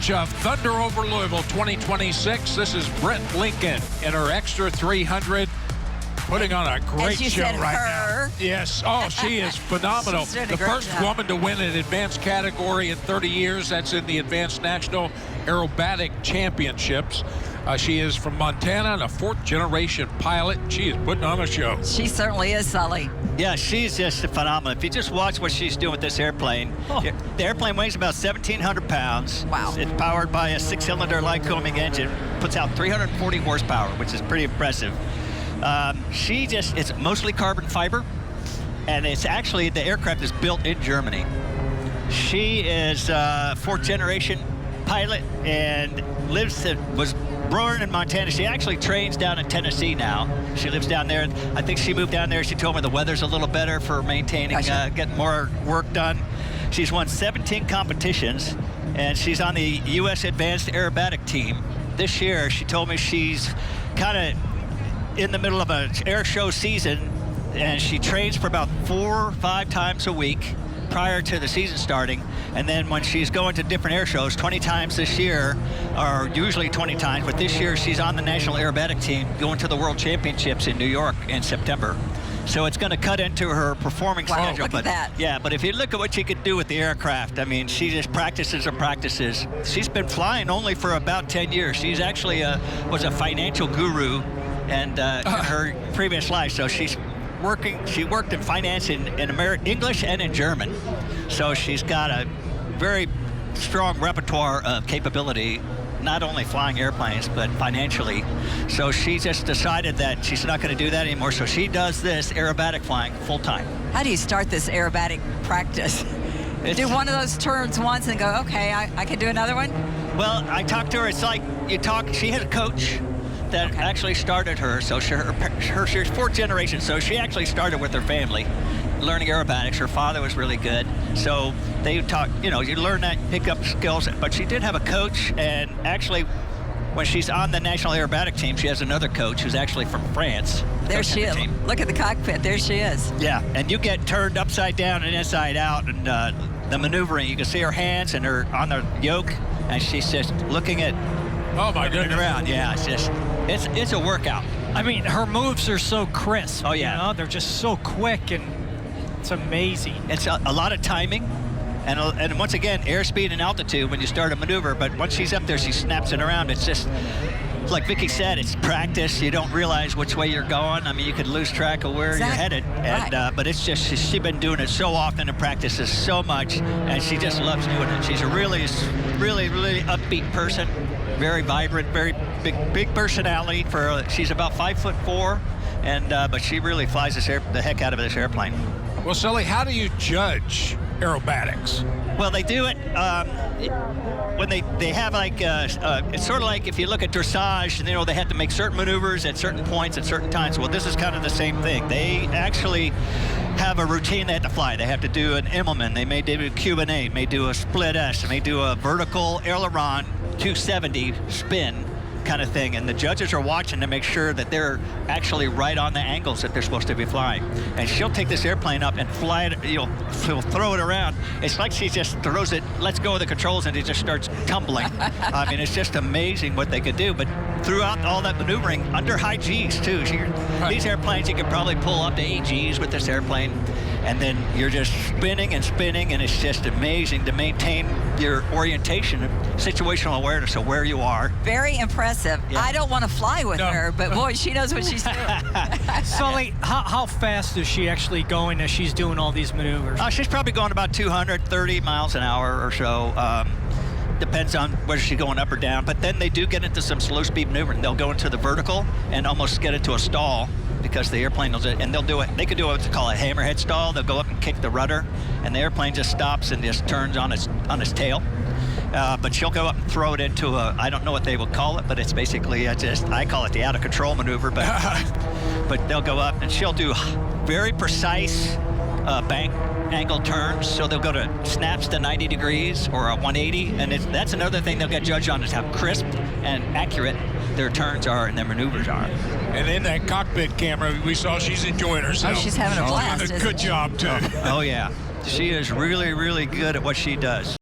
coverage of Thunder over Louisville 2026. This is Britt Lincoln in her extra 300, putting on a great show right now. Yes. Oh, she is phenomenal. The first woman to win an advanced category in 30 years. That's in the Advanced National Aerobatic Championships. She is from Montana and a fourth-generation pilot. She is putting on a show. She certainly is, Sully. Yeah, she's just phenomenal. If you just watch what she's doing with this airplane, the airplane weighs about 1,700 pounds. Wow. It's powered by a 6-cylinder Lycoming engine. Puts out 340 horsepower, which is pretty impressive. It's mostly carbon fiber, and it's actually, the aircraft is built in Germany. She is a fourth-generation pilot and was born in Montana. She actually trains down in Tennessee now. She lives down there. I think she moved down there. She told me the weather's a little better for maintaining, getting more work done. She's won 17 competitions, and she's on the U.S. Advanced Aerobatic team. This year, she told me she's kind of in the middle of an air show season, and she trains for about 4 or 5 times a week prior to the season starting, and then when she's going to different air shows 20 times this year, or usually 20 times, but this year she's on the National Aerobatic team going to the World Championships in New York in September. So it's going to cut into her performing schedule. Look at that. Yeah, but if you look at what she could do with the aircraft, I mean, she just practices and practices. She's been flying only for about 10 years. She's actually was a financial guru and in her previous life, so she worked in finance in English and in German. So she's got a very strong repertoire of capability, not only flying airplanes, but financially. So she just decided that she's not going to do that anymore. So she does this aerobatic flying full time. How do you start this aerobatic practice? Do one of those turns once and go, okay, I can do another one? Well, I talked to her. It's like she had a coach that actually started her. So she's fourth generation, so she actually started with her family learning aerobatics. Her father was really good, so they taught, you learn that, pick up skills. But she did have a coach, and actually when she's on the National Aerobatic team, she has another coach who's actually from France. There she is. Look at the cockpit. There she is. Yeah, and you get turned upside down and inside out, and the maneuvering, you can see her hands and her on the yoke, and she's just looking at around. Yeah, it's a workout. I mean, her moves are so crisp. Oh, yeah. They're just so quick, and it's amazing. It's a lot of timing, and once again, airspeed and altitude when you start a maneuver, but once she's up there, she snaps it around. It's just, like Vicky said, it's practice. You don't realize which way you're going. I mean, you could lose track of where you're headed, and but it's just, she's been doing it so often and practices so much, and she just loves doing it. She's a really upbeat person. Very vibrant, very big personality. She's about 5'4", and but she really flies the heck out of this airplane. Well, Sully, how do you judge aerobatics? Well, they do it when they have it's sort of like if you look at dressage, they have to make certain maneuvers at certain points at certain times. Well, this is kind of the same thing. They actually have a routine they have to fly. They have to do an Immelman. They may do a Cuban 8, may do a split S, they may do a vertical aileron 270 spin kind of thing, and the judges are watching to make sure that they're actually right on the angles that they're supposed to be flying. And she'll take this airplane up and fly it, she'll throw it around. It's like she just throws it, lets go of the controls, and it just starts tumbling. I mean, it's just amazing what they could do. But throughout all that maneuvering, under high Gs too. These airplanes, you can probably pull up to 8 Gs with this airplane, and then you're just spinning and spinning, and it's just amazing to maintain your orientation, situational awareness of where you are. Very impressive. Yeah. I don't want to fly with her, but boy, she knows what she's doing. Sully, how fast is she actually going as she's doing all these maneuvers? She's probably going about 230 miles an hour or so. Depends on whether she's going up or down, but then they do get into some slow speed maneuvering. They'll go into the vertical and almost get into a stall because the airplane will, and they could do what's called a hammerhead stall. They'll go up and kick the rudder, and the airplane just stops and just turns on its tail. But she'll go up and throw it into I don't know what they will call it, but it's basically I call it the out of control maneuver, but they'll go up and she'll do very precise bank angle turns, so they'll go to snaps to 90 degrees or a 180, and that's another thing they'll get judged on, is how crisp and accurate their turns are and their maneuvers are. And in that cockpit camera, we saw she's enjoying herself. Oh, she's having a blast. She's doing a good job, too. Oh, yeah. She is really, really good at what she does.